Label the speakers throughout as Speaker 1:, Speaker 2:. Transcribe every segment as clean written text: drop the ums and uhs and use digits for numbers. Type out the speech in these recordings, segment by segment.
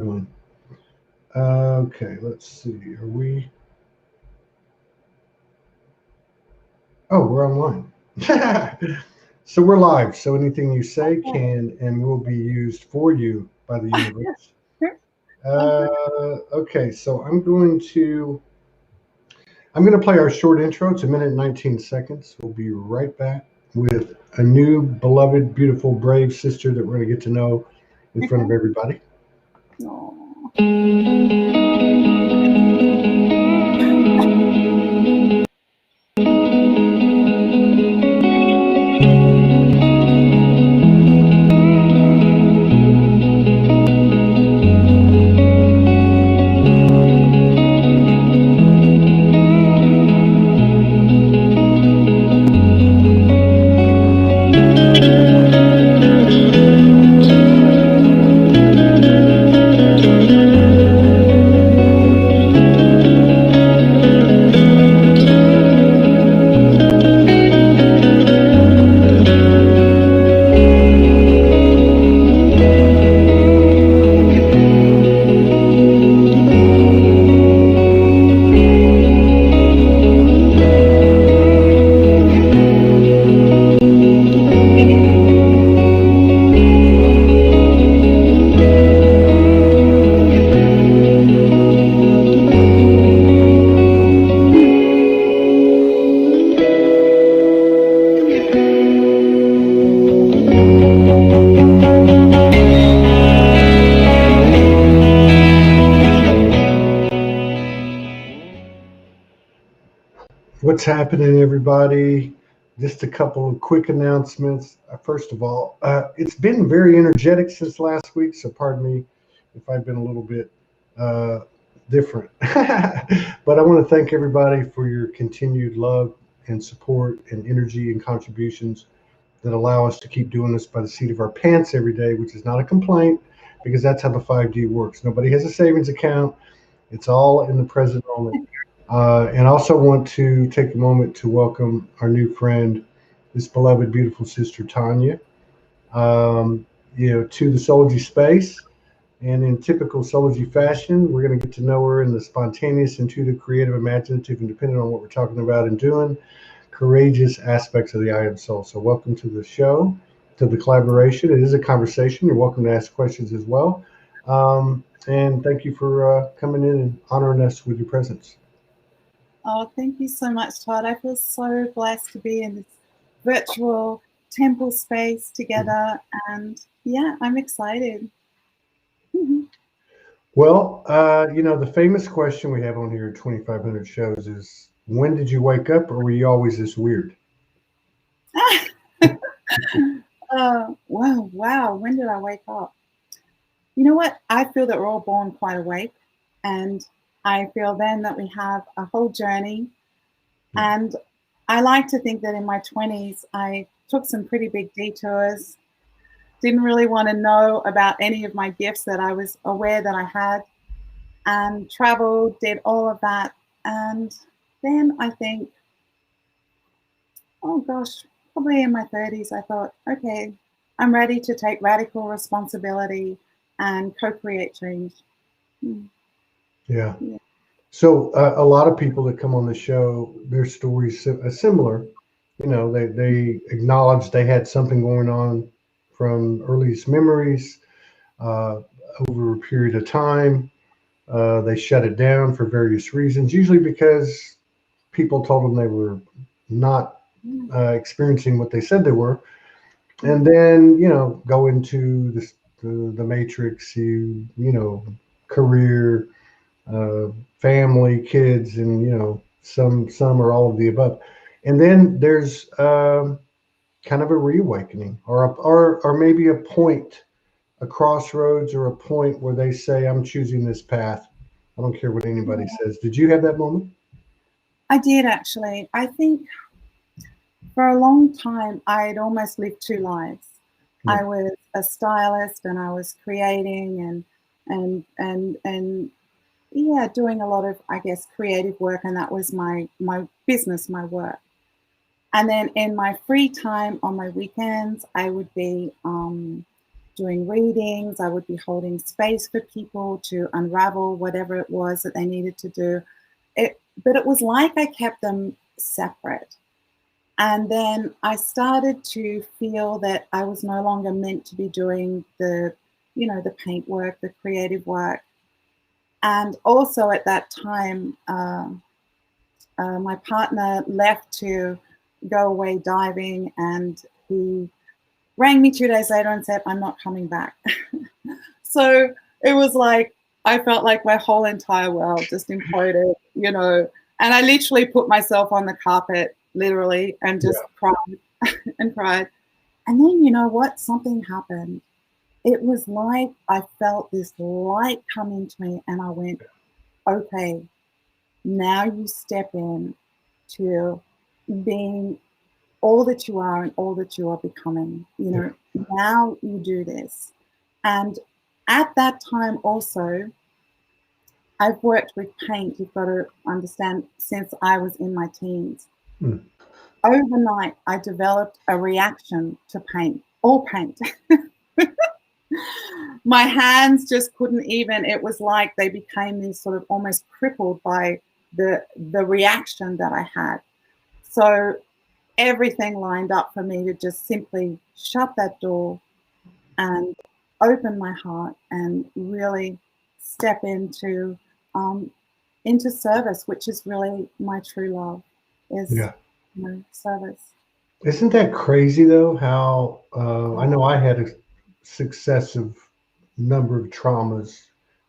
Speaker 1: Doing? Okay, let's see. Are we? Oh, we're online. So we're live. So anything you say can and will be used for you by the universe.
Speaker 2: Oh, good.
Speaker 1: Okay, so I'm going to play our short intro. It's a minute and 19 seconds. We'll be right back with a new beloved, beautiful, brave sister that we're going to get to know in front of everybody.
Speaker 2: Aw.
Speaker 1: What's happening, everybody? Just a couple of quick announcements. First of all, it's been very energetic since last week, so pardon me if I've been a little bit uh, different. But I want to thank everybody for your continued love and support and energy and contributions that allow us to keep doing this by the seat of our pants every day, which is not a complaint because that's how the 5D works. Nobody has a savings account, it's all in the present moment. And also want to take a moment to welcome our new friend, this beloved, beautiful sister Tanya, to the Soulogy space. And in typical Soulogy fashion, we're going to get to know her in the spontaneous, intuitive, creative, imaginative, and depending on what we're talking about and doing, courageous aspects of the I Am Soul. So, welcome to the show, to the collaboration. It is a conversation. You're welcome to ask questions as well. And thank you for coming in and honoring us with your presence.
Speaker 2: Oh, thank you so much, Todd. I feel so blessed to be in this virtual temple space together. And yeah, I'm excited. Mhm.
Speaker 1: Well, the famous question we have on here at 2,500 shows is when did you wake up or were you always this weird?
Speaker 2: Wow, wow. When did I wake up? You know what? I feel that we're all born quite awake. And I feel then that we have a whole journey.
Speaker 1: Yeah.
Speaker 2: And I like to think that in my 20s, I took some pretty big detours, didn't really want to know about any of my gifts that I was aware that I had, and traveled, did all of that. And then I think, oh gosh, probably in my 30s, I thought, okay, I'm ready to take radical responsibility and co create change. Mm,
Speaker 1: Yeah.
Speaker 2: yeah.
Speaker 1: So a lot of people that come on the show, their stories similar. They acknowledge they had something going on from earliest memories uh, over a period of time. They shut it down for various reasons, usually because people told them they were not experiencing what they said they were, and then go into the matrix. Career, uh, family, kids, and some or all of the above. And then there's kind of a reawakening, or maybe a point, a crossroads, or a point where they say, "I'm choosing this path. I don't care what anybody says." Did you have that moment?
Speaker 2: I did actually. I think for a long time, I'd almost lived two lives.
Speaker 1: Yeah.
Speaker 2: I was a stylist and I was creating and yeah, doing a lot of, I guess, creative work, and that was my business, my work. And then in my free time on my weekends, I would be doing readings. I would be holding space for people to unravel whatever it was that they needed to do. But it was like I kept them separate. And then I started to feel that I was no longer meant to be doing the paint work, the creative work. And also at that time, my partner left to go away diving, and he rang me 2 days later and said, I'm not coming back. So it was like, I felt like my whole entire world just imploded, and I literally put myself on the carpet, literally, and just cried and cried. And then, you know what? Something happened. It was like I felt this light come into me, and I went, okay, now you step in to being all that you are and all that you are becoming. Now you do this. And at that time also, I've worked with paint, you've got to understand, since I was in my teens. Overnight, I developed a reaction to paint, all paint. My hands just couldn't even, it was like they became these sort of almost crippled by the reaction that I had. So everything lined up for me to just simply shut that door and open my heart and really step into service, which is really my true love, is service.
Speaker 1: Isn't that crazy though? How I know I had a successive number of traumas,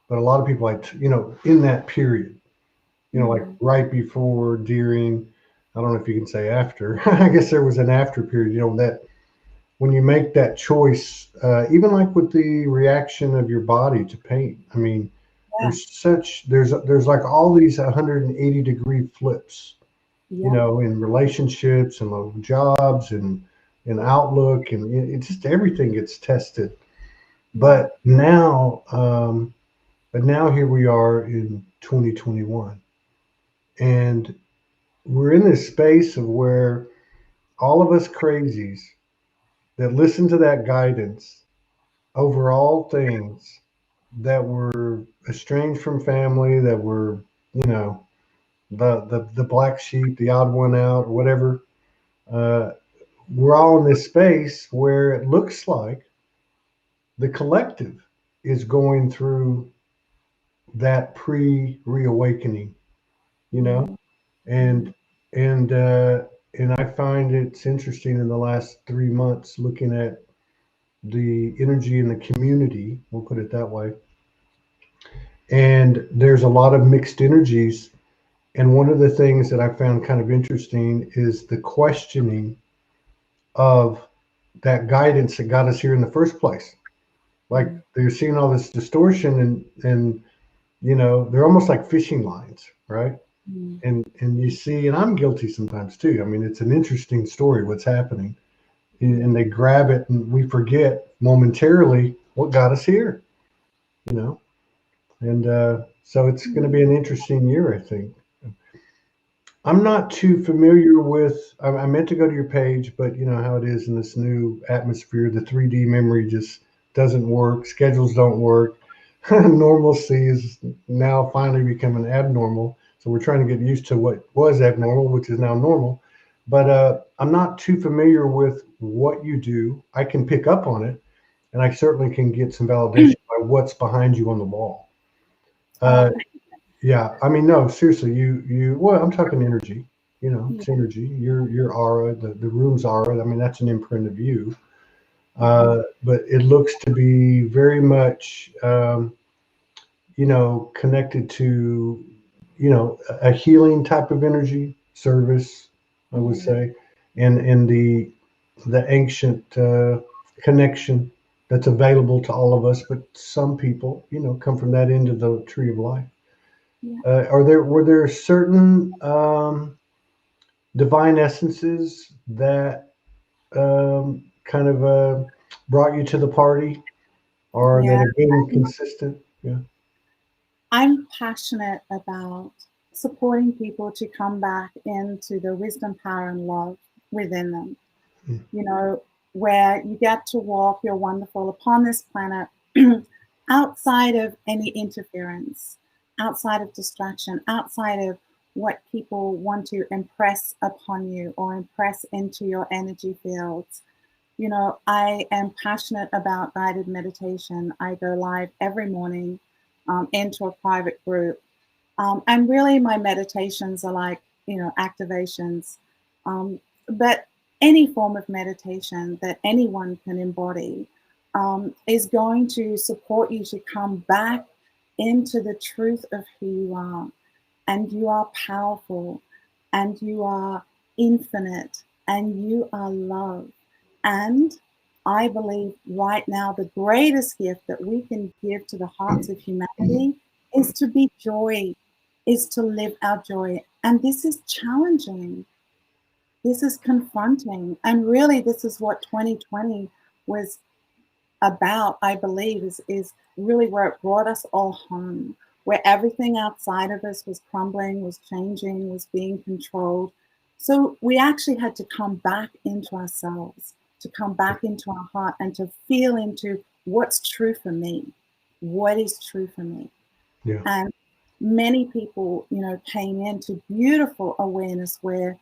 Speaker 1: but a lot of people, in that period, like right before, during, I don't know if you can say after. I guess there was an after period. That when you make that choice, even like with the reaction of your body to paint. I mean, there's like all these 180-degree flips. In relationships and jobs and in outlook, and it just everything gets tested. But now here we are in 2021, and we're in this space of where all of us crazies that listen to that guidance over all things, that were estranged from family, that were, the black sheep, the odd one out, or whatever. We're all in this space where it looks like the collective is going through that pre-reawakening, and and I find it's interesting in the last 3 months looking at the energy in the community, we'll put it that way, and there's a lot of mixed energies. And one of the things that I found kind of interesting is the questioning of that guidance that got us here in the first place. Like they're seeing all this distortion, and they're almost like fishing lines, right? And you see, and I'm guilty sometimes too. I mean, it's an interesting story what's happening, and they grab it, and we forget momentarily what got us here, and so it's going to be an interesting year, I think. I'm not too familiar with, I meant to go to your page, but you know how it is in this new atmosphere. The 3D memory just doesn't work. Schedules don't work. Normalcy is now finally becoming abnormal. So we're trying to get used to what was abnormal, which is now normal. But I'm not too familiar with what you do. I can pick up on it, and I certainly can get some validation by what's behind you on the wall. Yeah, I mean, no, seriously, well, I'm talking energy, it's energy, your aura, the room's aura. I mean, that's an imprint of you. But it looks to be very much, connected to, a healing type of energy, service, I would say, and the ancient connection that's available to all of us. But some people, come from that end of the tree of life. Were there certain divine essences that kind of brought you to the party, or that have been consistent? Yeah.
Speaker 2: I'm passionate about supporting people to come back into the wisdom, power, and love within them. where you get to walk your wonderful upon this planet outside of any interference, outside of distraction, outside of what people want to impress upon you or impress into your energy fields. You know, I am passionate about guided meditation. I go live every morning into a private group. And really, my meditations are like, you know, activations. But any form of meditation that anyone can embody is going to support you to come back into the truth of who you are. And you are powerful, and you are infinite, and you are love. And I believe right now the greatest gift that we can give to the hearts of humanity is to be joy, is to live our joy. And this is challenging. This is confronting. And really, this is what 2020 was about, I believe, is really where it brought us all home, where everything outside of us was crumbling, was changing, was being controlled. So we actually had to come back into ourselves, to come back into our heart and to feel into what's true for me, what is true for me.
Speaker 1: Yeah.
Speaker 2: And many people, you know, came into beautiful awareness where,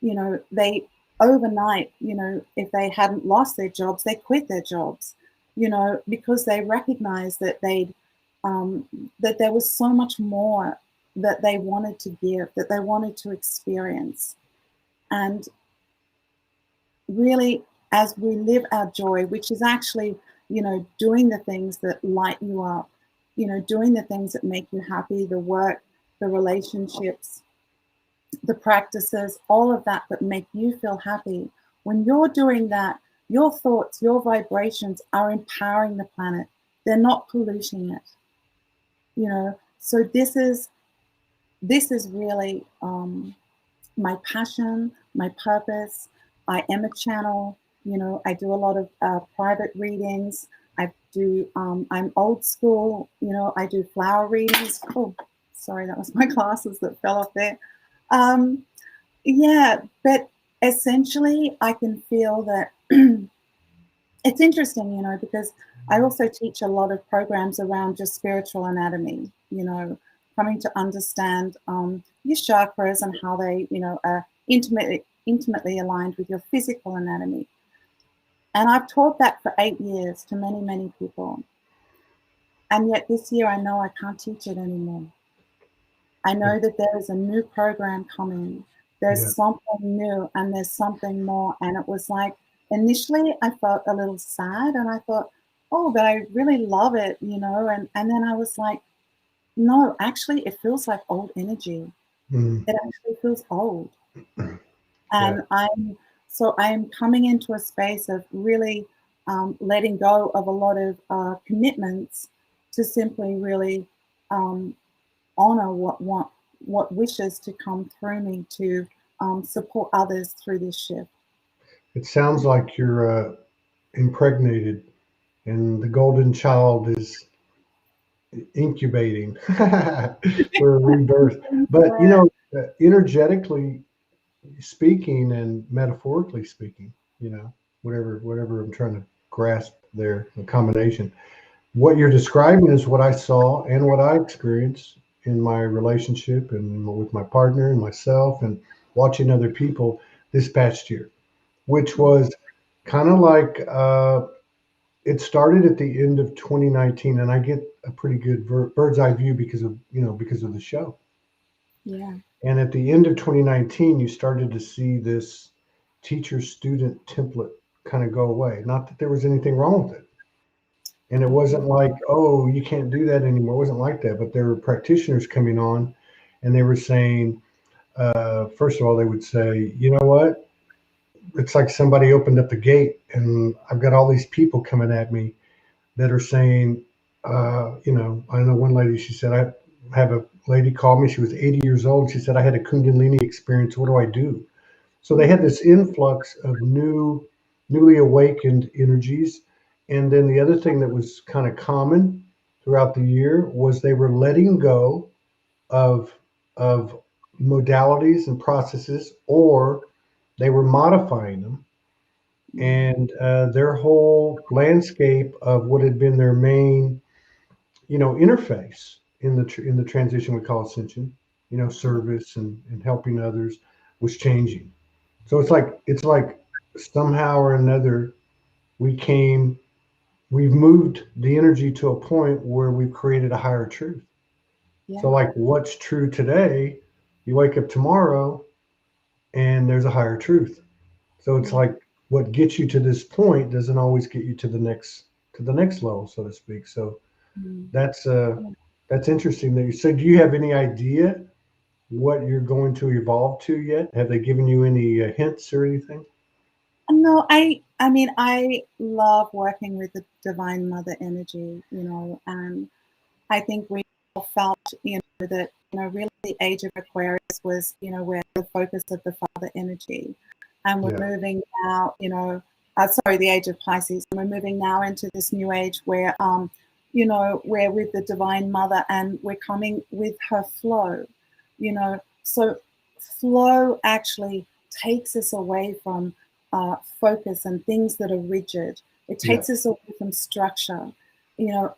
Speaker 2: you know, they overnight, you know, if they hadn't lost their jobs, they quit their jobs, you know, because they recognized that that there was so much more that they wanted to give, that they wanted to experience. And really, as we live our joy, which is actually, you know, doing the things that light you up, you know, doing the things that make you happy, the work, the relationships, the practices, all of that that make you feel happy. When you're doing that, your thoughts, your vibrations are empowering the planet. They're not polluting it. You know, so this is really my passion, my purpose. I am a channel. You know, I do a lot of private readings. I'm old school. You know, I do flower readings. Oh, sorry, that was my glasses that fell off there. Yeah, but essentially, I can feel that it's interesting, you know, because I also teach a lot of programs around just spiritual anatomy, you know, coming to understand your chakras and how they, you know, are intimately aligned with your physical anatomy. And I've taught that for 8 years to many, many people. And yet this year I know I can't teach it anymore. I know that there is a new program coming.
Speaker 1: Yeah.
Speaker 2: There's something new and there's something more. And it was like, initially I felt a little sad and I thought, oh, but I really love it, you know. And then I was like, no, actually, it feels like old energy.
Speaker 1: Mm.
Speaker 2: It actually feels old.
Speaker 1: Yeah.
Speaker 2: And I'm coming into a space of really letting go of a lot of commitments to simply really honor what wishes to come through me to support others through this shift.
Speaker 1: It sounds like you're impregnated and the golden child is incubating for a rebirth. But, you
Speaker 2: Yeah,
Speaker 1: know, energetically speaking and metaphorically speaking, you know, whatever I'm trying to grasp there, the combination. What you're describing is what I saw and what I experienced in my relationship and with my partner and myself and watching other people this past year, which was kind of like it started at the end of 2019, and I get a pretty good bird's eye view because of the show.
Speaker 2: yeah,
Speaker 1: And at the end of 2019, you started to see this teacher student template kind of go away. Not that there was anything wrong with it. And it wasn't like, oh, you can't do that anymore. It wasn't like that. But there were practitioners coming on and they were saying, first of all, they would say, you know what? It's like somebody opened up the gate and I've got all these people coming at me that are saying, I know one lady, she said, I have a lady call me. She was 80 years old. She said, I had a Kundalini experience. What do I do? So they had this influx of newly awakened energies. And then the other thing that was kind of common throughout the year was they were letting go of of modalities and processes, or they were modifying them and their whole landscape of what had been their main, interface in the transition we call ascension, service and helping others, was changing. So it's like somehow or another we came we've moved the energy to a point where we've created a higher truth. So,
Speaker 2: Yeah.
Speaker 1: like, what's true today, you wake up tomorrow and there's a higher truth. So it's
Speaker 2: Yeah.
Speaker 1: like what gets you to this point doesn't always get you to the next level, so to speak. So
Speaker 2: Mm.
Speaker 1: that's that's interesting that you said. Do you have any idea what you're going to evolve to yet? Have they given you any hints or anything?
Speaker 2: No, I mean, I love working with the Divine Mother energy, and I think we all felt, that, really the age of Aquarius was, where the focus of the Father energy. And we're
Speaker 1: Yeah,
Speaker 2: moving now, sorry, the age of Pisces. And we're moving now into this new age where, we're with the Divine Mother and we're coming with her flow, So flow actually takes us away from focus and things that are rigid. It
Speaker 1: yeah,
Speaker 2: takes us away from structure.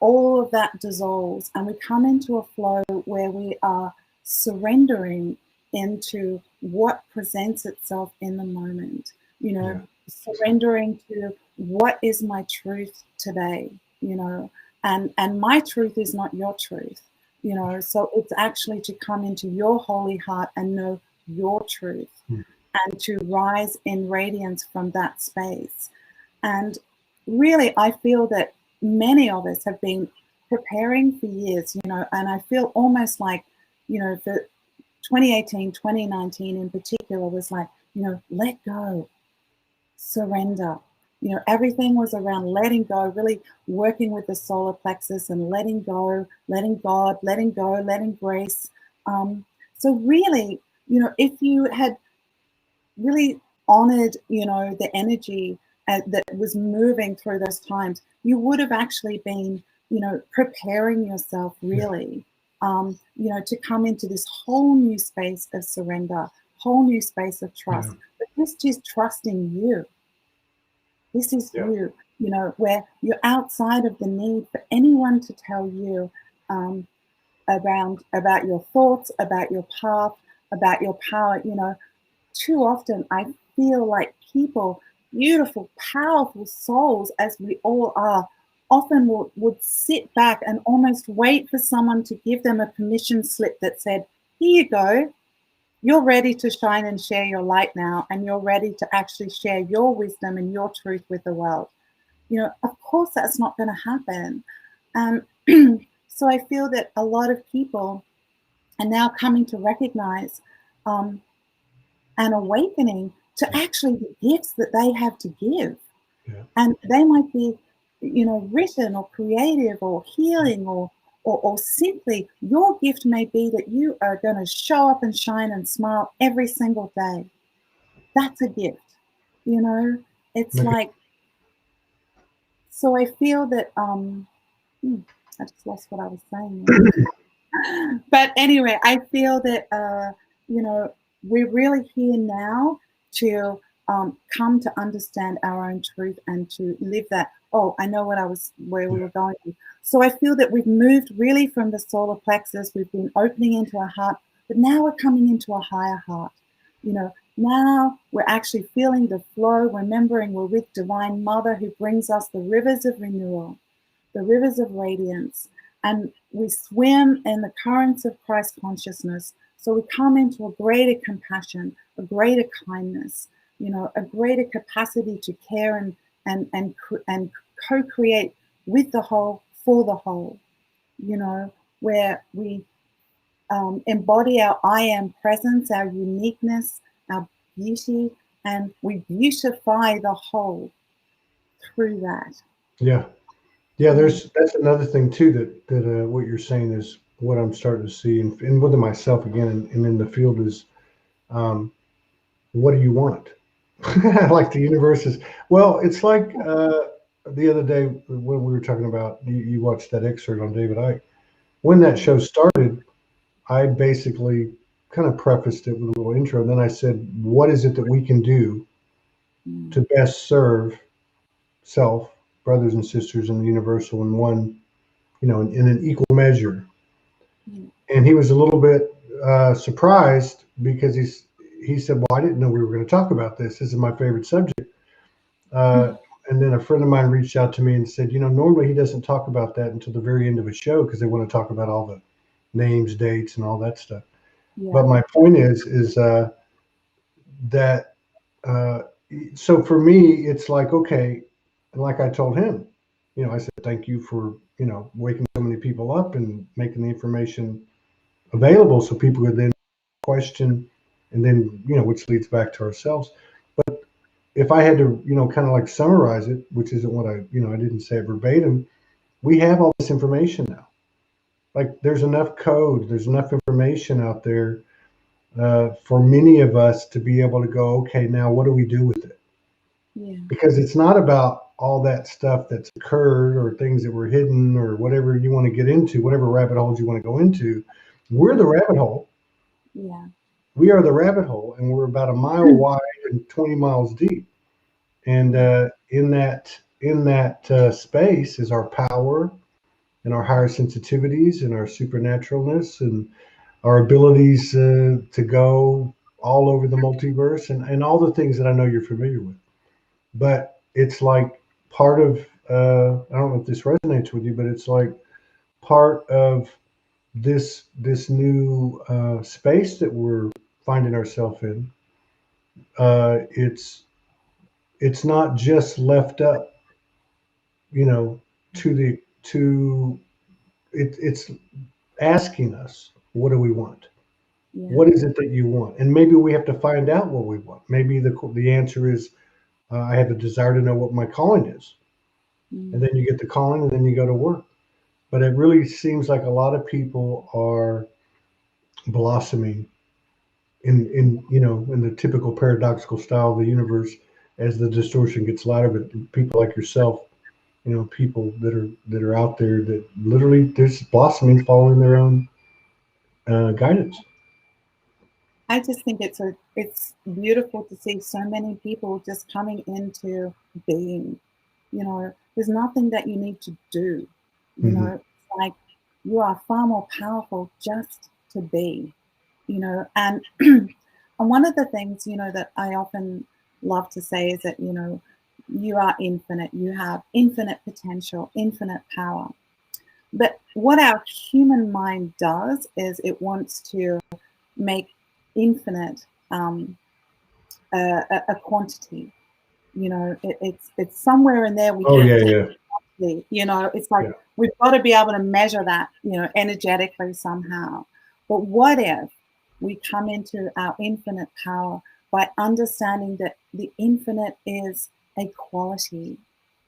Speaker 2: All of that dissolves and we come into a flow where we are surrendering into what presents itself in the moment,
Speaker 1: yeah,
Speaker 2: surrendering to what is my truth today, and my truth is not your truth, so it's actually to come into your holy heart and know your truth
Speaker 1: mm,
Speaker 2: and to rise in radiance from that space. And really, I feel that many of us have been preparing for years, and I feel almost like, for 2018, 2019 in particular was like, let go, surrender. Everything was around letting go, really working with the solar plexus and letting go, letting God, letting go, letting grace. So really, if you had really honored, the energy that was moving through those times, you would have actually been, preparing yourself
Speaker 1: yeah,
Speaker 2: really, to come into this whole new space of surrender, whole new space of
Speaker 1: yeah,
Speaker 2: trust. But this is trusting you. This is
Speaker 1: yeah,
Speaker 2: you, where you're outside of the need for anyone to tell you um, about your thoughts, about your path, about your power. Too often I feel like people, beautiful, powerful souls, as we all are, often would sit back and almost wait for someone to give them a permission slip that said, here you go, you're ready to shine and share your light now, and you're ready to actually share your wisdom and your truth with the world. Of course, that's not going to happen. Um, so I feel that a lot of people are now coming to recognize um, an awakening to
Speaker 1: yeah,
Speaker 2: actually the gifts that they have to give.
Speaker 1: yeah.
Speaker 2: And they might be, written or creative or healing or simply your gift may be that you are going to show up and shine and smile every single day. That's a gift. You know, it's
Speaker 1: Okay.
Speaker 2: like, so I feel that, I just lost what I was saying. But anyway, I feel that you know we're really here now to come to understand our own truth and to live that. Oh, I know where we
Speaker 1: Yeah,
Speaker 2: were going. So I feel that we've moved really from the solar plexus. We've been opening into our heart, but now we're coming into a higher heart. Now we're actually feeling the flow, remembering we're with Divine Mother who brings us the rivers of renewal, the rivers of radiance, and we swim in the currents of Christ consciousness. So we come into a greater compassion, a greater kindness, a greater capacity to care and co-create with the whole for the whole. Where we embody our I am presence, our uniqueness, our beauty, and we beautify the whole through that.
Speaker 1: yeah, yeah.
Speaker 2: Mm.
Speaker 1: That's another thing too that what you're saying is what I'm starting to see, and within myself again, and in the field is, um, what do you want? Like the universe is. Well, it's like the other day when we were talking about you watched that excerpt on David Icke. When that show started, I basically kind of prefaced it with a little intro. And then I said, what is it that we can do to best serve self, brothers and sisters in the universal in one, in an equal measure. And he was a little bit surprised because he said, "Well, I didn't know we were going to talk about this. This is my favorite subject." And then a friend of mine reached out to me and said, normally he doesn't talk about that until the very end of a show because they want to talk about all the names, dates, and all that stuff.
Speaker 2: Yeah.
Speaker 1: But my point is that so for me, it's like, okay, and like I told him, I said, thank you for, waking so many people up and making the information available so people could then question, and then, which leads back to ourselves. But if I had to, kind of like summarize it, which isn't what I didn't say it verbatim, we have all this information now. Like there's enough code, there's enough information out there for many of us to be able to go, okay, now what do we do with it?
Speaker 2: Yeah.
Speaker 1: Because it's not about all that stuff that's occurred or things that were hidden or whatever you want to get into, whatever rabbit holes you want to go into. We're the rabbit hole.
Speaker 2: Yeah.
Speaker 1: We are the rabbit hole, and we're about a mile wide and 20 miles deep. And in that space is our power and our higher sensitivities and our supernaturalness and our abilities to go all over the multiverse and all the things that I know you're familiar with. But it's like part of, I don't know if this resonates with you, but it's like part of this new space that we're finding ourselves in. It's not just left up, it's asking us, what do we want?
Speaker 2: Yeah.
Speaker 1: What is it that you want? And maybe we have to find out what we want. Maybe the answer is, I have a desire to know what my calling is. And then you get the calling and then you go to work. But it really seems like a lot of people are blossoming in the typical paradoxical style of the universe as the distortion gets louder. But people like yourself, people that are out there that literally there's blossoming, following their own guidance.
Speaker 2: I just think it's beautiful to see so many people just coming into being. There's nothing that you need to do. It's like you are far more powerful just to be. And and one of the things that I often love to say is that you are infinite. You have infinite potential, infinite power. But what our human mind does is it wants to make infinite a quantity. It's somewhere in there. We have to quantity. It's like we've got to be able to measure that, energetically somehow. But what if we come into our infinite power by understanding that the infinite is a quality,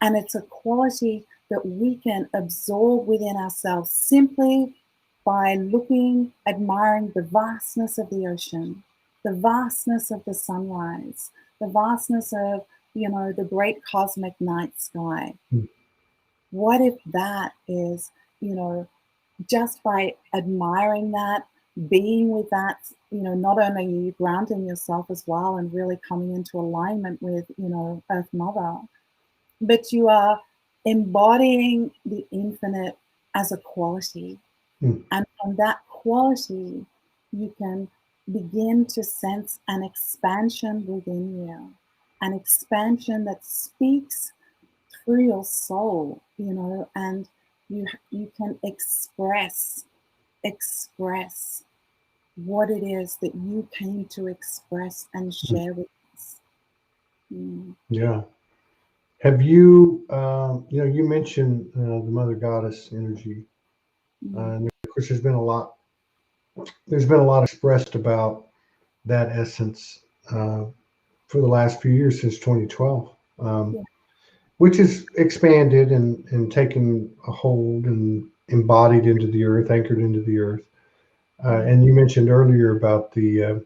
Speaker 2: and it's a quality that we can absorb within ourselves simply by looking, admiring the vastness of the ocean, the vastness of the sunrise, the vastness of, the great cosmic night sky. What if that is, just by admiring that, being with that, not only are you grounding yourself as well and really coming into alignment with, Earth Mother, but you are embodying the infinite as a quality. And from that quality, you can begin to sense an expansion within you, an expansion that speaks through your soul, and you can express what it is that you came to express and share with us.
Speaker 1: Yeah. Have you, you mentioned the Mother Goddess energy, and of course there's been a lot expressed about that essence for the last few years since 2012, which has expanded and taken a hold and embodied into the earth, anchored into the earth. And you mentioned earlier about the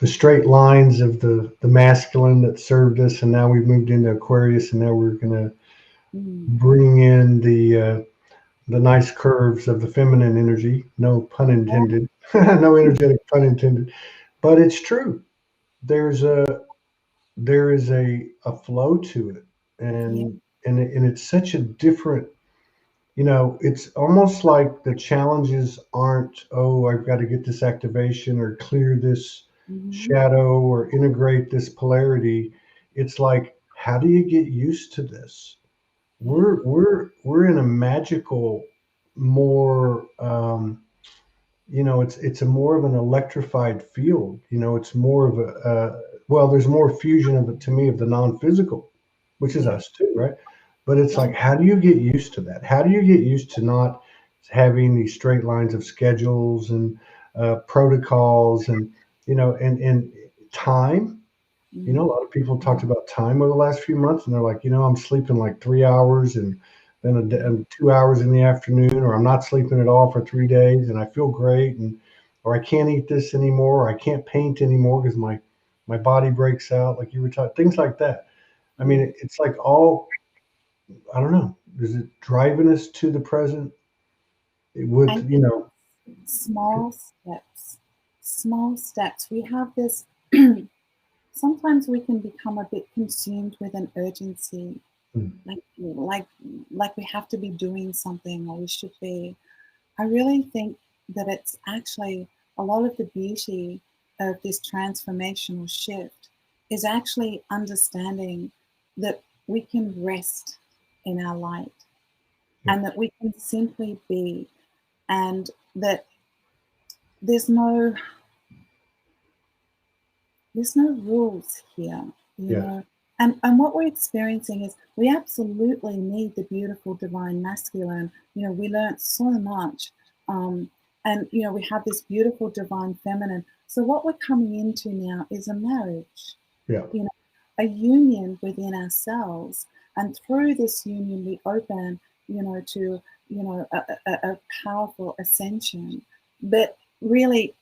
Speaker 1: straight lines of the masculine that served us, and now we've moved into Aquarius, and now we're going to bring in the nice curves of the feminine energy. No pun intended. No energetic pun intended. But it's true. There's there is a flow to it,
Speaker 2: Yeah.
Speaker 1: and it's such a different, it's almost like the challenges aren't, oh, I've got to get this activation or clear this
Speaker 2: Hmm.
Speaker 1: shadow or integrate this polarity. It's like, how do you get used to this?
Speaker 2: Yeah.
Speaker 1: We're in a magical, more, it's a more of an electrified field. It's more of well, there's more fusion of it to me of the non-physical, which is
Speaker 2: Yeah.
Speaker 1: us too, right? But it's
Speaker 2: Yeah.
Speaker 1: like, how do you get used to that? How do you get used to not having these straight lines of schedules and protocols and and time? A
Speaker 2: Hmm.
Speaker 1: lot of people talked about time over the last few months, and they're like, I'm sleeping like 3 hours and then and 2 hours in the afternoon, or I'm not sleeping at all for 3 days, and I feel great, and or I can't eat this anymore, or I can't paint anymore because my body breaks out, like you were talking, things like that. I mean,
Speaker 2: Yeah.
Speaker 1: it's like all, I don't know, is it driving us to the present
Speaker 2: I
Speaker 1: with,
Speaker 2: think small steps, small steps. We have this, sometimes we can become a bit consumed with an urgency,
Speaker 1: mm,
Speaker 2: like we have to be doing something or we should be. I really think that it's actually a lot of the beauty of this transformational shift is actually understanding that we can rest in our light
Speaker 1: yeah,
Speaker 2: and that we can simply be, and that there's no there's no rules here, you
Speaker 1: yeah,
Speaker 2: know. And what we're experiencing is we absolutely need the beautiful divine masculine. We learned so much, um, and we have this beautiful divine feminine. So what we're coming into now is a marriage,
Speaker 1: yeah,
Speaker 2: you know, a union within ourselves, and through this union we open, to a powerful ascension. But really,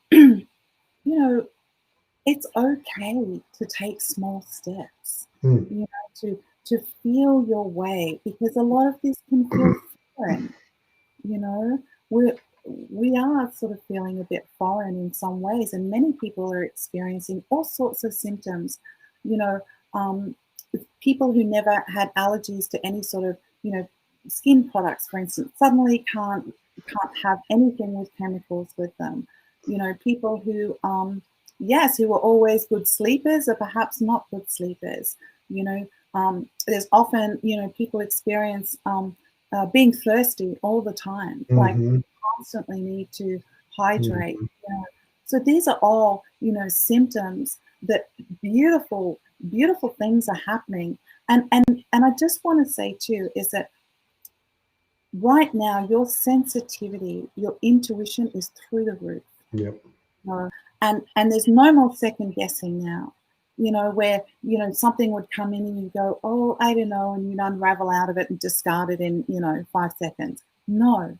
Speaker 2: it's okay to take small steps,
Speaker 1: mm,
Speaker 2: to feel your way, because a lot of this can feel foreign. you know we are sort of feeling a bit foreign in some ways, and many people are experiencing all sorts of symptoms. you know um, People who never had allergies to any sort of skin products, for instance, suddenly can't have anything with chemicals with them. People who yes, who were always good sleepers are perhaps not good sleepers. There's often people experience being thirsty all the time, like
Speaker 1: mm-hmm,
Speaker 2: constantly need to hydrate.
Speaker 1: mm-hmm,
Speaker 2: So these are all symptoms that beautiful, beautiful things are happening. And I just want to say too is that right now your sensitivity, your intuition is through the roof.
Speaker 1: yep,
Speaker 2: know, and there's no more second guessing now. Where something would come in and you go, oh, I don't know, and you'd unravel out of it and discard it in 5 seconds. No,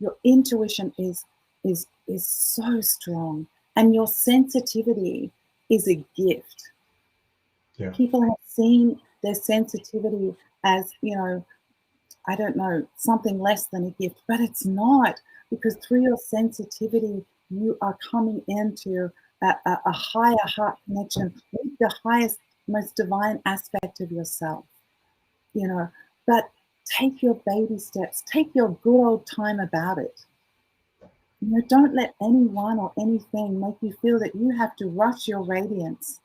Speaker 2: your intuition is so strong, and your sensitivity is a gift.
Speaker 1: yeah,
Speaker 2: People have seen their sensitivity as I don't know, something less than a gift, but it's not, because through your sensitivity, you are coming into a higher heart connection with the highest, most divine aspect of yourself, you know. But take your baby steps, take your good old time about it. Don't let anyone or anything make you feel that you have to rush your radiance,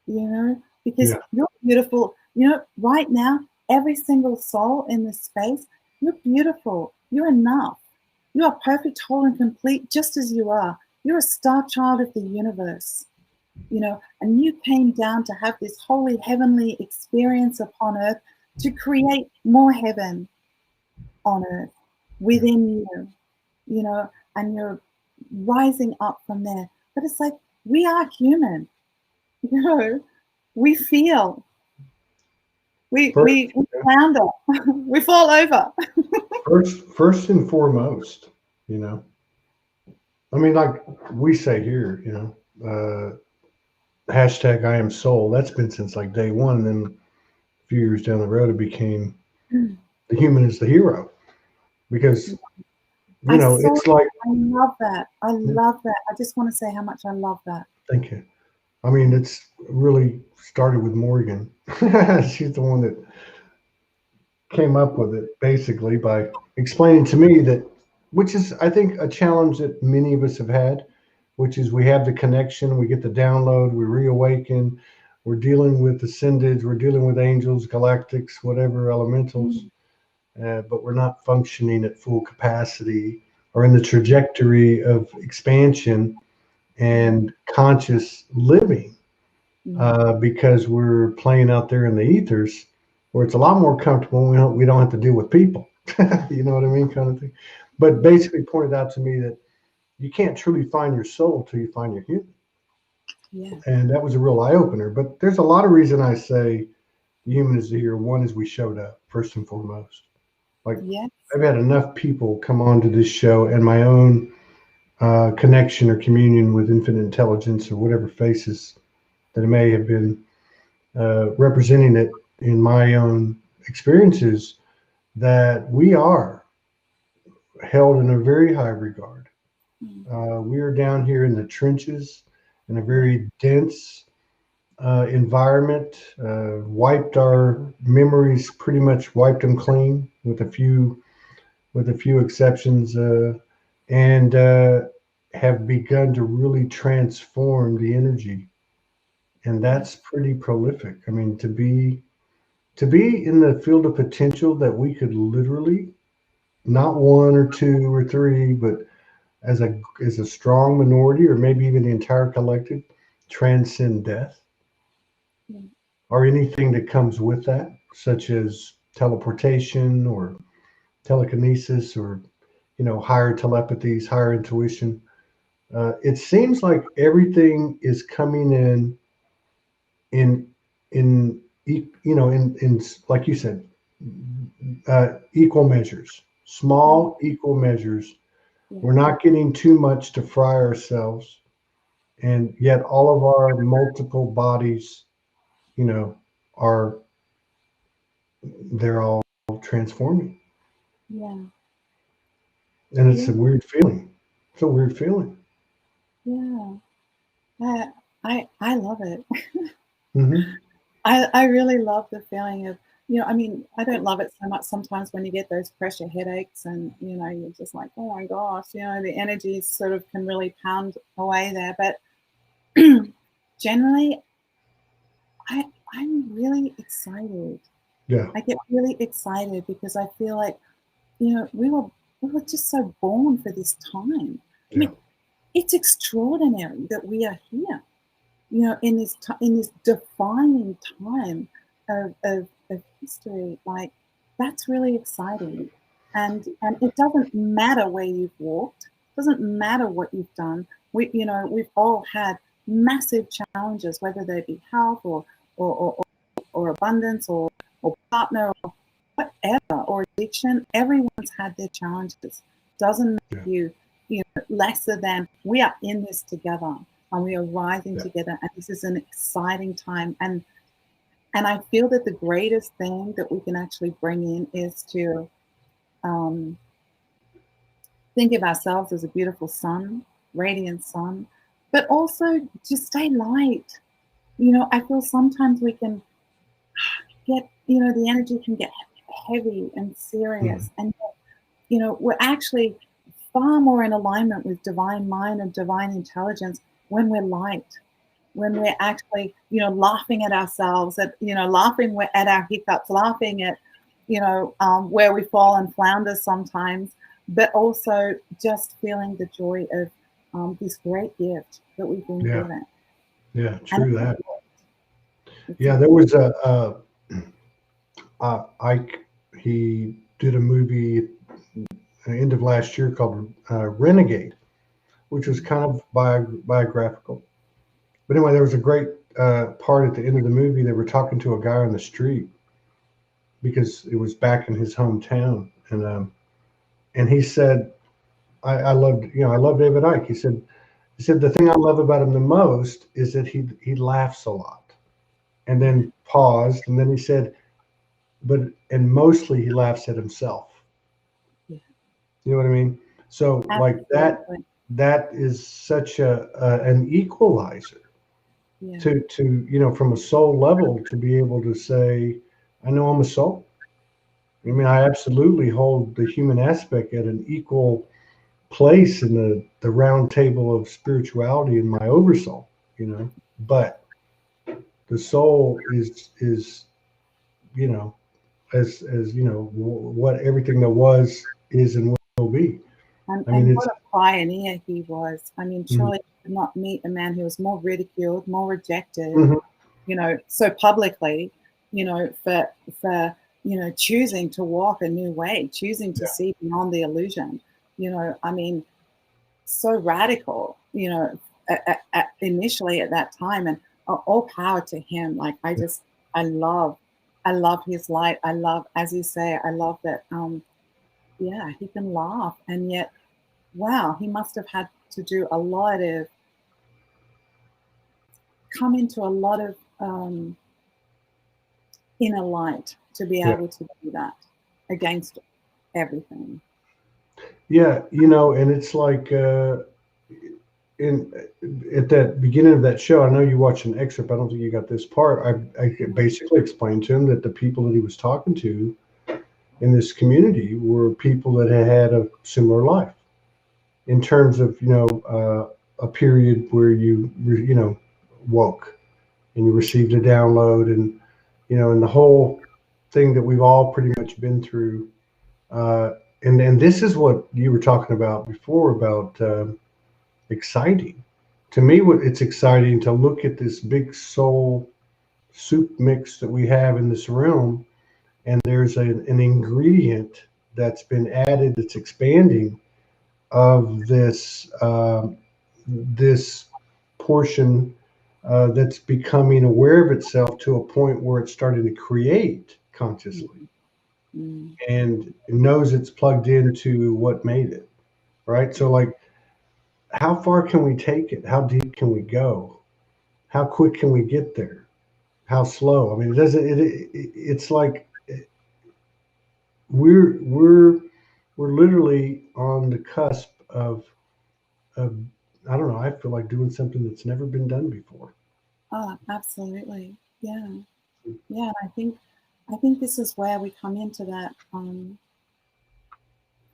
Speaker 2: because
Speaker 1: yeah,
Speaker 2: you're beautiful. Right now, every single soul in this space, you're beautiful. You're enough. You are perfect, whole, and complete just as you are. You're a star child of the universe, and you came down to have this holy, heavenly experience upon earth to create more heaven on earth
Speaker 1: yeah.
Speaker 2: within and you're rising up from there. But it's like, we are human, you know, we feel, we
Speaker 1: First,
Speaker 2: we, we flounder, we fall over.
Speaker 1: first and foremost, you know, I mean, like we say here, hashtag I am soul. That's been since like day one. And then a few years down the road, it became the human is the hero because,
Speaker 2: I saw
Speaker 1: it's like,
Speaker 2: I love that. I
Speaker 1: yeah,
Speaker 2: love that. I just want to say how much I love that.
Speaker 1: thank you. I mean, it's really started with Morgan. She's the one that came up with it basically by explaining to me that, which is, I think, a challenge that many of us have had, which is we have the connection, we get the download, we reawaken, we're dealing with ascendeds, we're dealing with angels, galactics, whatever elementals, but we're not functioning at full capacity or in the trajectory of expansion and conscious living because we're playing out there in the ethers where it's a lot more comfortable. We don't have to deal with people. You know what I mean, kind of thing. But basically pointed out to me that you can't truly find your soul till you find your human.
Speaker 2: Yeah.
Speaker 1: And that was a real eye opener. But there's a lot of reason I say human is here. One is we showed up first and foremost. Like
Speaker 2: Yes.
Speaker 1: I've had enough people come on to this show and my own connection or communion with infinite intelligence or whatever faces that may have been representing it in my own experiences, that we are held in a very high regard. We are down here in the trenches in a very dense environment, wiped our memories, pretty much wiped them clean with a few exceptions, and have begun to really transform the energy, and that's pretty prolific. I mean, to be in the field of potential that we could literally, not one or two or three, but as a strong minority or maybe even the entire collective, transcend death
Speaker 2: Yeah.
Speaker 1: or anything that comes with that, such as teleportation or telekinesis or higher telepathies, higher intuition. It seems like everything is coming in in like you said, equal measures, small equal measures.
Speaker 2: Yeah.
Speaker 1: We're not getting too much to fry ourselves, and yet all of our multiple bodies, you know, are they're all transforming,
Speaker 2: Yeah.
Speaker 1: and it's
Speaker 2: Yeah.
Speaker 1: a weird feeling. It's a weird feeling.
Speaker 2: Yeah. I love it.
Speaker 1: Hmm.
Speaker 2: I really love the feeling of, I mean, I don't love it so much sometimes when you get those pressure headaches and, you're just like, oh my gosh, the energy sort of can really pound away there. But generally, I'm really excited.
Speaker 1: Yeah,
Speaker 2: I get really excited because I feel like, we were just so born for this time. I
Speaker 1: yeah,
Speaker 2: mean, it's extraordinary that we are here, in this defining time of history. Like, that's really exciting. And it doesn't matter where you've walked, doesn't matter what you've done. We've all had massive challenges, whether they be health or abundance or partner or whatever, or addiction. Everyone's had their challenges. Doesn't
Speaker 1: yeah,
Speaker 2: make you lesser than. We are in this together, and we are rising
Speaker 1: yeah,
Speaker 2: together, and this is an exciting time. And I feel that the greatest thing that we can actually bring in is to um, think of ourselves as a beautiful sun, radiant sun, but also just stay light. I feel sometimes we can get, the energy can get heavy and
Speaker 1: mm,
Speaker 2: serious, and we're actually far more in alignment with divine mind and divine intelligence when we're light, when we're actually, laughing at ourselves, laughing at our hiccups, laughing at, where we fall and flounder sometimes, but also just feeling the joy of this great gift that we've been
Speaker 1: yeah,
Speaker 2: given.
Speaker 1: yeah.
Speaker 2: And
Speaker 1: True that.
Speaker 2: it's a
Speaker 1: Yeah, there was Ike. He did a movie at the end of last year called Renegade, which was kind of biographical. But anyway, there was a great part at the end of the movie. They were talking to a guy on the street because it was back in his hometown, and he said, I love David Icke." He said the thing I love about him the most is that he laughs a lot, and then paused, and then he said, but and mostly he laughs at himself.
Speaker 2: yeah,
Speaker 1: You know what I mean? So like that
Speaker 2: absolutely.
Speaker 1: that is such an equalizer.
Speaker 2: Yeah.
Speaker 1: to from a soul level, to be able to say, I know I'm a soul. I mean, I absolutely hold the human aspect at an equal place in the round table of spirituality in my oversoul, but the soul is you know as what everything that was, is, and will be. I mean,
Speaker 2: And
Speaker 1: it's
Speaker 2: what a pioneer he was. I mean,
Speaker 1: mhm,
Speaker 2: surely you could not meet a man who was more ridiculed, more rejected,
Speaker 1: mhm,
Speaker 2: so publicly, for choosing to walk a new way, choosing to
Speaker 1: yeah,
Speaker 2: see beyond the illusion. I mean, so radical, initially at that time, and all power to him. Like I love his light. I love, as you say, I love that. Yeah, he can laugh, and yet, wow, he must have had to do a lot of, come into a lot of inner light to be
Speaker 1: yeah,
Speaker 2: able to do that against everything.
Speaker 1: yeah. And it's like in at that beginning of that show, I know you watched an excerpt. I don't think you got this part. I basically explained to him that the people that he was talking to in this community were people that had had a similar life, in terms of a period where you woke and you received a download, and the whole thing that we've all pretty much been through. uh, and this is what you were talking about before, about exciting. To me, what it's exciting to look at this big soul soup mix that we have in this room, and there's an ingredient that's been added, that's expanding, of this portion that's becoming aware of itself to a point where it's starting to create consciously,
Speaker 2: Mm.
Speaker 1: and it knows it's plugged into what made it, right? So, like, how far can we take it? How deep can we go? How quick can we get there? How slow? I mean, it doesn't. It's like we're we're literally on the cusp of I don't know. I feel like doing something that's never been done before.
Speaker 2: Oh, absolutely. Yeah. Yeah. I think this is where we come into that.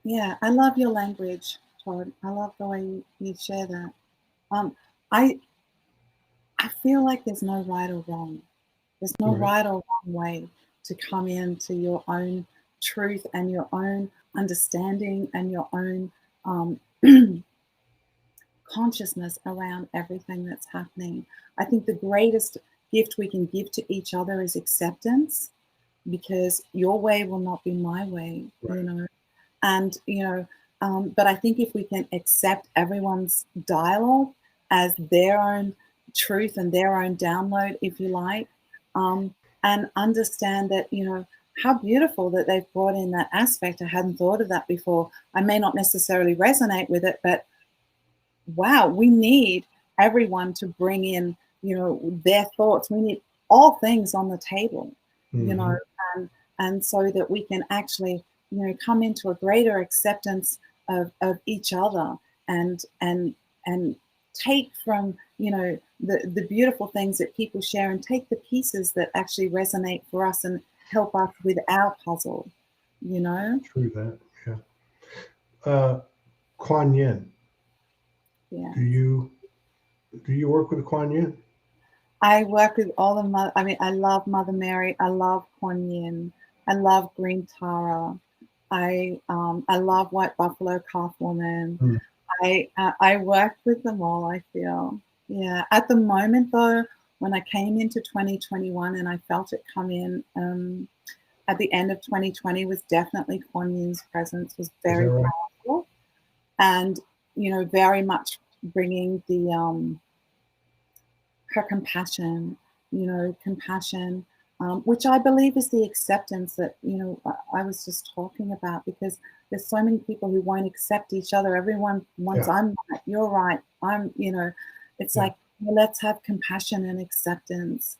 Speaker 2: Yeah, I love your language, Todd. I love the way you share that. Um, I I feel like there's no right or wrong. There's no
Speaker 1: Right.
Speaker 2: right or wrong way to come into your own truth and your own understanding and your own um, consciousness around everything that's happening. I think the greatest gift we can give to each other is acceptance, because your way will not be my way,
Speaker 1: Right.
Speaker 2: and but I think if we can accept everyone's dialogue as their own truth and their own download, if you like, and understand that, how beautiful that they've brought in that aspect. I hadn't thought of that before. I may not necessarily resonate with it, but wow, we need everyone to bring in, their thoughts. We need all things on the table, you
Speaker 1: Hmm.
Speaker 2: know, and so that we can actually, come into a greater acceptance of each other, and take from, the beautiful things that people share, and take the pieces that actually resonate for us and help us with our puzzle, you know?
Speaker 1: True that. Yeah. Uh, Kuan Yin.
Speaker 2: Yeah.
Speaker 1: Do you work with Kuan Yin?
Speaker 2: I work with all the mother. I mean, I love Mother Mary. I love Kuan Yin. I love Green Tara. I love White Buffalo Calf Woman.
Speaker 1: Mm.
Speaker 2: I work with them all. I feel, yeah. At the moment, though, when I came into 2021 and I felt it come in at the end of 2020, was definitely Kuan Yin's presence was
Speaker 1: Is that
Speaker 2: very
Speaker 1: right?
Speaker 2: powerful, and very much bringing the her compassion, compassion, which I believe is the acceptance that, I was just talking about, because there's so many people who won't accept each other. Everyone wants,
Speaker 1: Yeah.
Speaker 2: I'm right, you're right, it's
Speaker 1: Yeah.
Speaker 2: like, well, let's have compassion and acceptance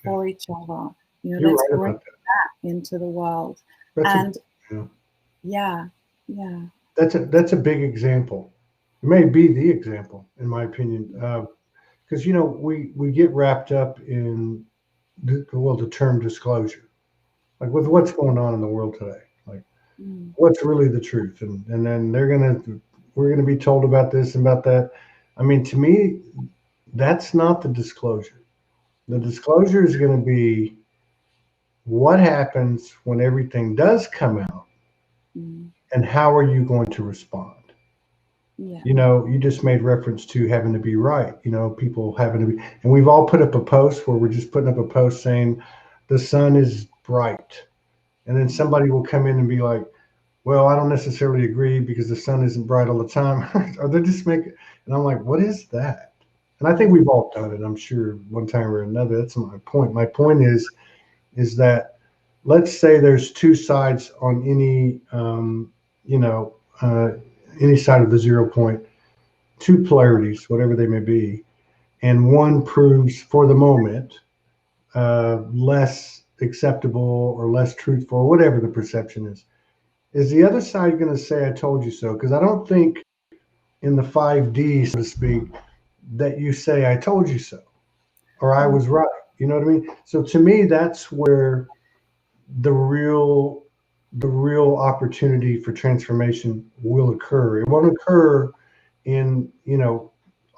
Speaker 1: Yeah.
Speaker 2: for each other.
Speaker 1: You're
Speaker 2: Let's
Speaker 1: right
Speaker 2: bring
Speaker 1: about that.
Speaker 2: that into the world.
Speaker 1: That's a
Speaker 2: And
Speaker 1: yeah.
Speaker 2: yeah, yeah,
Speaker 1: That's a big example. It may be the example, in my opinion. because we get wrapped up in the term disclosure, like with what's going on in the world today, like
Speaker 2: Mm.
Speaker 1: what's really the truth, and then we're gonna be told about this and about that. I mean, to me, that's not the disclosure. The disclosure is going to be what happens when everything does come out,
Speaker 2: Mm.
Speaker 1: and how are you going to respond?
Speaker 2: Yeah.
Speaker 1: You just made reference to having to be right, people having to be, and we've all put up a post where we're just putting up a post saying the sun is bright. And then somebody will come in and be like, well, I don't necessarily agree because the sun isn't bright all the time. Or they just make it. And I'm like, what is that? And I think we've all done it, I'm sure, one time or another. That's my point. My point is that let's say there's two sides on you know, uh, any side of the 0 point, two polarities, whatever they may be, and one proves for the moment less acceptable or less truthful, or whatever the perception is. Is the other side going to say, I told you so? Because I don't think in the 5D, so to speak, that you say, I told you so, or I
Speaker 2: Mm.
Speaker 1: was right. You know what I mean? So to me, that's where the real the real opportunity for transformation will occur. It won't occur in,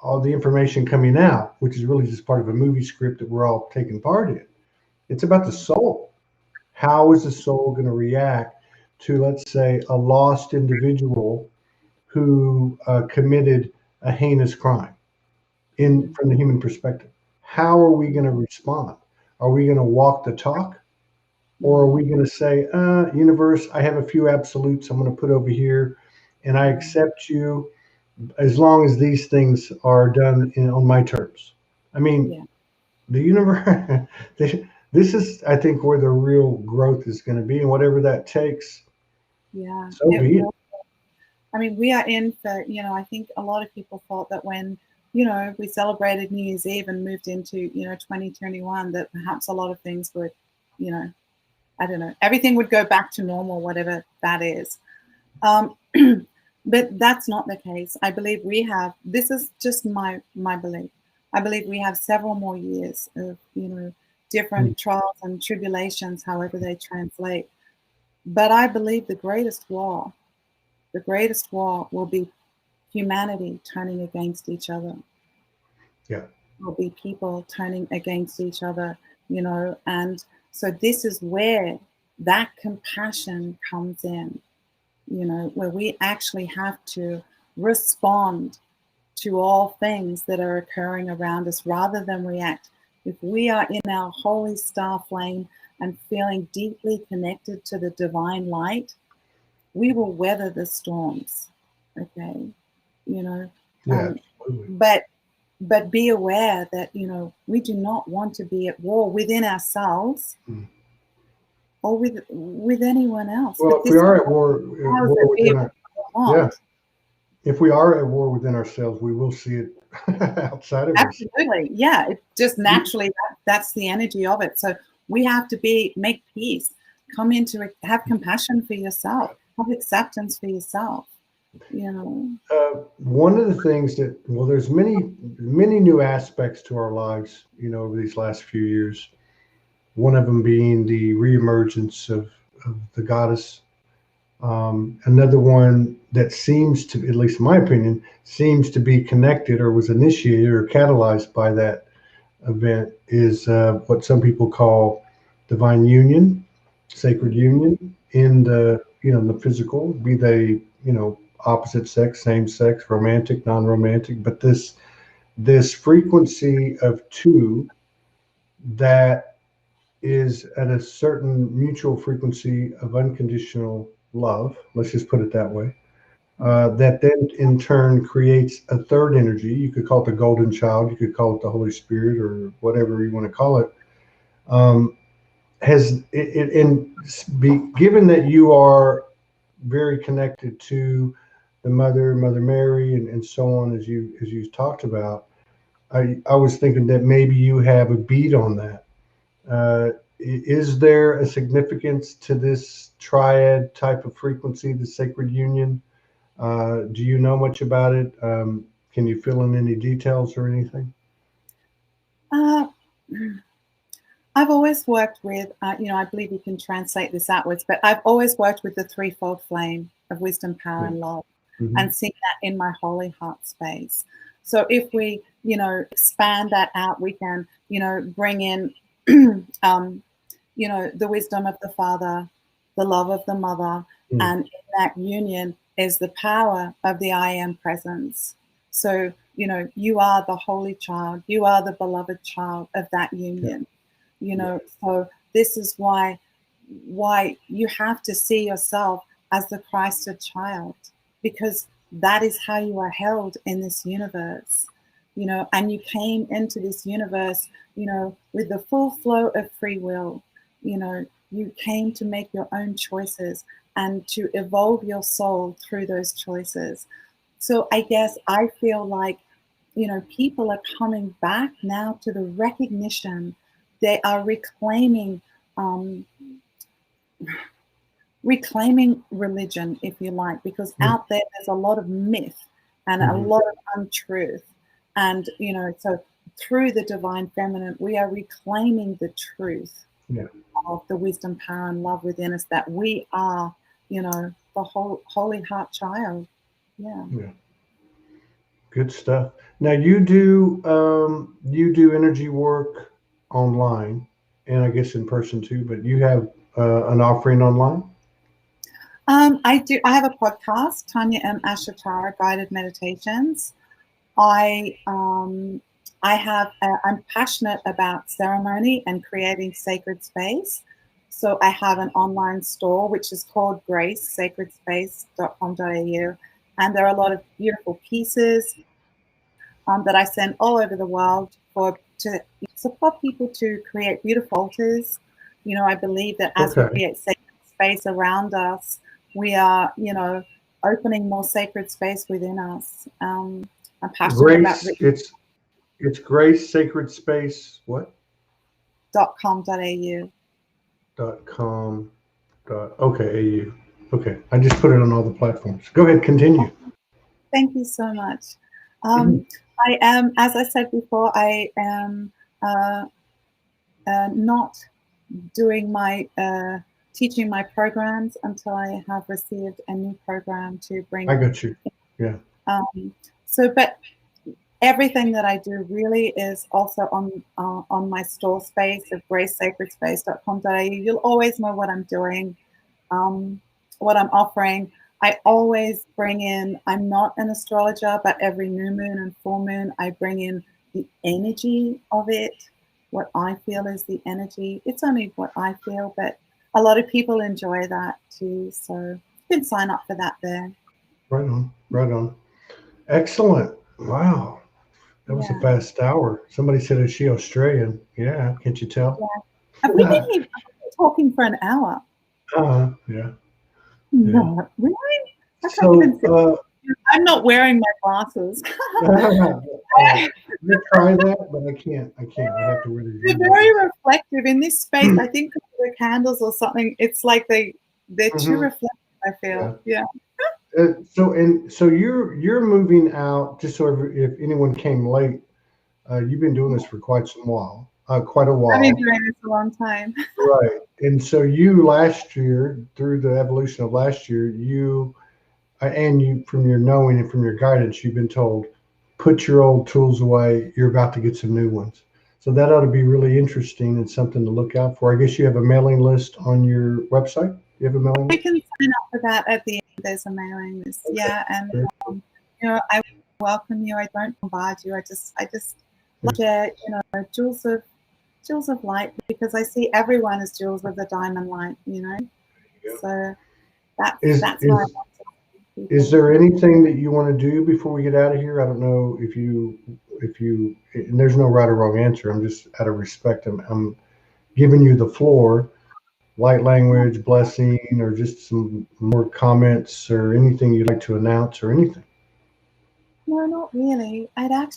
Speaker 1: all the information coming out, which is really just part of a movie script that we're all taking part in. It's about the soul. How is the soul going to react to, let's say, a lost individual who committed a heinous crime in
Speaker 2: Mm.
Speaker 1: from the human perspective? How are we going to respond? Are we going to walk the talk? Or are
Speaker 2: Mm.
Speaker 1: we going to say, universe, I have a few absolutes I'm going to put over here, and I
Speaker 2: Mm.
Speaker 1: accept you as long as these things are done on my terms? I mean,
Speaker 2: Yeah.
Speaker 1: the universe, this is, I think, where the real growth is going to be. And whatever that takes,
Speaker 2: Yeah.
Speaker 1: so
Speaker 2: It
Speaker 1: be it.
Speaker 2: will. I mean, we are in for, I think a lot of people thought that when, we celebrated New Year's Eve and moved into, 2021, that perhaps a lot of things would, you know, I don't know, everything would go back to normal, whatever that is. Um, but that's not the case. I believe we have, this is just my belief. I believe we have several more years of,
Speaker 1: Mm.
Speaker 2: different trials and tribulations, however they translate. But I believe the greatest war will be humanity turning against each other,
Speaker 1: Yeah.
Speaker 2: will be people turning against each other, and so this is where that compassion comes in, where we actually have to respond to all things that are occurring around us rather than react. If we are in our holy star flame and feeling deeply connected to the divine light, we will weather the storms. Okay, you know,
Speaker 1: Yeah,
Speaker 2: um,
Speaker 1: absolutely.
Speaker 2: but be aware that we do not want to be at war within ourselves
Speaker 1: Mm.
Speaker 2: or with anyone else.
Speaker 1: Well,
Speaker 2: But
Speaker 1: if we
Speaker 2: this
Speaker 1: are at
Speaker 2: powers
Speaker 1: war
Speaker 2: that be
Speaker 1: within our, yeah,
Speaker 2: want.
Speaker 1: if we are at war within ourselves, we will see it outside of us.
Speaker 2: Absolutely, yeah. It just naturally that's the energy of it. So we have to make peace, come into it, have compassion for yourself, have acceptance for yourself. You know.
Speaker 1: One of the things that, well, there's many new aspects to our lives, over these last few years. One of them being the reemergence of the goddess. Another one that seems to, at least in my opinion, seems to be connected or was initiated or catalyzed by that event is what some people call divine union, sacred union in the, the physical, be they, opposite sex, same sex, romantic, non-romantic, but this frequency of two that is at a certain mutual frequency of unconditional love, let's just put it that way, that then in turn creates a third energy. You could call it the golden child, you could call it the Holy Spirit, or whatever you want to call it. Um, has it, and given that you are very connected to the Mother Mary, and so on, as you talked about, I was thinking that maybe you have a beat on that. Is there a significance to this triad type of frequency, the sacred union? Do you know much about it? Can you fill in any details or anything?
Speaker 2: Uh, I've always worked with, I believe you can translate this outwards, but I've always worked with the threefold flame of wisdom, power, and love, and seen that in my holy heart space. So if we, expand that out, we can, bring in, the wisdom of the Father, the love of the Mother, and in that union is the power of the I Am presence. So, you are the holy child, you are the beloved child of that union. So this is why you have to see yourself as the Christed child, because that is how you are held in this universe, and you came into this universe, with the full flow of free will. You came to make your own choices and to evolve your soul through those choices. So I guess I feel like, people are coming back now to the recognition. They are reclaiming religion, if you like, because out there's a lot of myth and a lot of untruth. And, so through the divine feminine, we are reclaiming the truth of the wisdom, power, and love within us, that we are, the whole holy heart child. Yeah.
Speaker 1: Good stuff. Now you do energy work online, and I guess in person too. But you have an offering online.
Speaker 2: I do. I have a podcast, Tanya and AshaTara Guided Meditations. I'm passionate about ceremony and creating sacred space. So I have an online store which is called gracesacredspace.com.au, and there are a lot of beautiful pieces that I send all over the world to support people to create beautiful altars. I believe that as we create sacred space around us, we are, opening more sacred space within us. I'm passionate about
Speaker 1: it's Grace Sacred Space what?
Speaker 2: .com.au.
Speaker 1: .com. Okay, AU. Okay, I just put it on all the platforms. Go ahead, continue.
Speaker 2: Thank you so much. I am, as I said before, I am not doing my teaching my programs until I have received a new program to bring.
Speaker 1: I got you. Yeah.
Speaker 2: But everything that I do really is also on my store space of gracesacredspace.com.au. You'll always know what I'm doing, what I'm offering. I always bring in, I'm not an astrologer, but every new moon and full moon, I bring in the energy of it, what I feel is the energy. It's only what I feel, but a lot of people enjoy that too. So you can sign up for that there.
Speaker 1: Right on, right on. Excellent. Wow. That was a fast hour. Somebody said, is she Australian? Yeah, can't you tell?
Speaker 2: Yeah. Have we been here talking for an hour?
Speaker 1: Yeah.
Speaker 2: No, really? I can't
Speaker 1: So,
Speaker 2: even see. I'm not wearing my glasses.
Speaker 1: you try that, but I can't. I have to wear these.
Speaker 2: They're very reflective in this space. I think the candles or something. It's like they're too reflective. I feel. Yeah.
Speaker 1: So you're moving out. Just so if anyone came late, you've been doing this for quite a while. Quite a while.
Speaker 2: I've been doing this a long time.
Speaker 1: Right. And so you last year, through the evolution of last year, you from your knowing and from your guidance, you've been told, put your old tools away. You're about to get some new ones. So that ought to be really interesting and something to look out for. I guess you have a mailing list on your website. You have a mailing list?
Speaker 2: I can sign up for that at the end. There's a mailing list. Okay. Yeah, and I welcome you. I don't bombard you. I just share, jewels of light, because I see everyone as jewels with a diamond light. So that's why.
Speaker 1: Is there anything that you want to do before we get out of here? I don't know if you, and there's no right or wrong answer. I'm just out of respect. I'm giving you the floor. Light language, blessing, or just some more comments or anything you'd like to announce or anything.
Speaker 2: No, not really. I'd like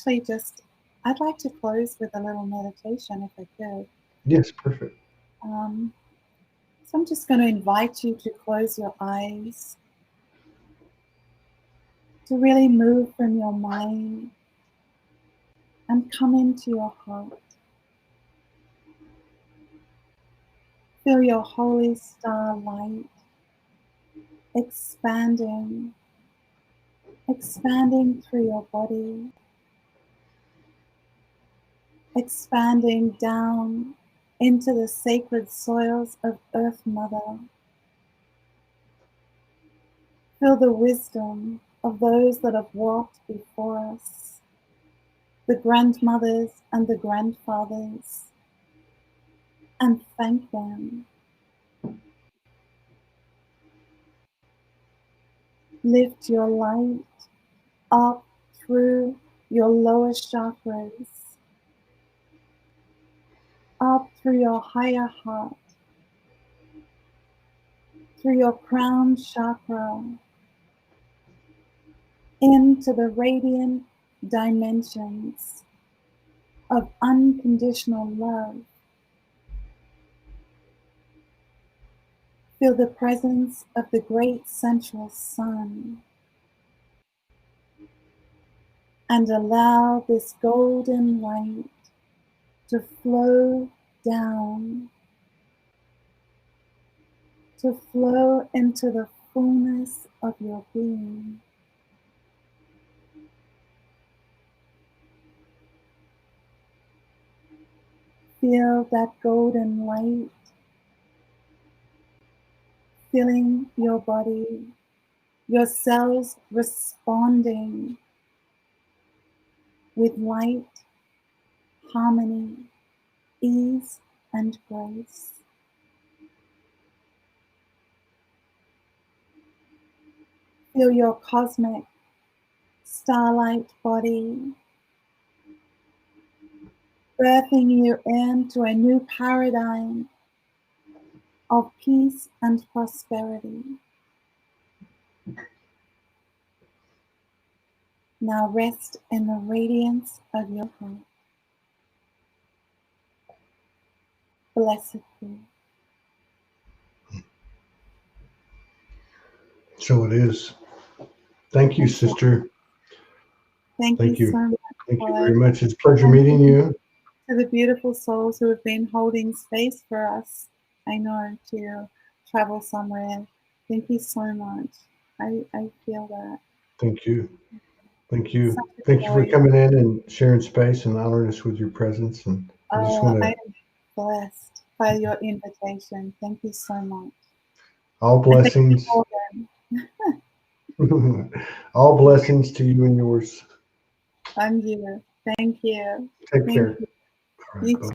Speaker 2: to close with a little meditation if I could.
Speaker 1: Yes, perfect.
Speaker 2: So I'm just going to invite you to close your eyes, to really move from your mind and come into your heart. Feel your holy star light expanding through your body, expanding down into the sacred soils of Earth Mother. Feel the wisdom of those that have walked before us, the grandmothers and the grandfathers, and thank them. Lift your light up through your lower chakras, up through your higher heart, through your crown chakra, into the radiant dimensions of unconditional love. Feel the presence of the great central sun, and allow this golden light to flow down, to flow into the fullness of your being. Feel that golden light filling your body, your cells responding with light, harmony, ease, and grace. Feel your cosmic starlight body birthing you into a new paradigm of peace and prosperity. Now rest in the radiance of your heart. Blessed be.
Speaker 1: So it is. Thank you, sister.
Speaker 2: Thank you so much.
Speaker 1: Thank you very much. It's a pleasure meeting you.
Speaker 2: To the beautiful souls who have been holding space for us, I know, to travel somewhere. Thank you so much. I feel that.
Speaker 1: Thank you. Thank you. Thank you for coming in and sharing space and honoring us with your presence. And I just want to.
Speaker 2: I am blessed by your invitation. Thank you so much.
Speaker 1: All blessings. All blessings to you and yours.
Speaker 2: And you. Thank you.
Speaker 1: Take care.
Speaker 2: You.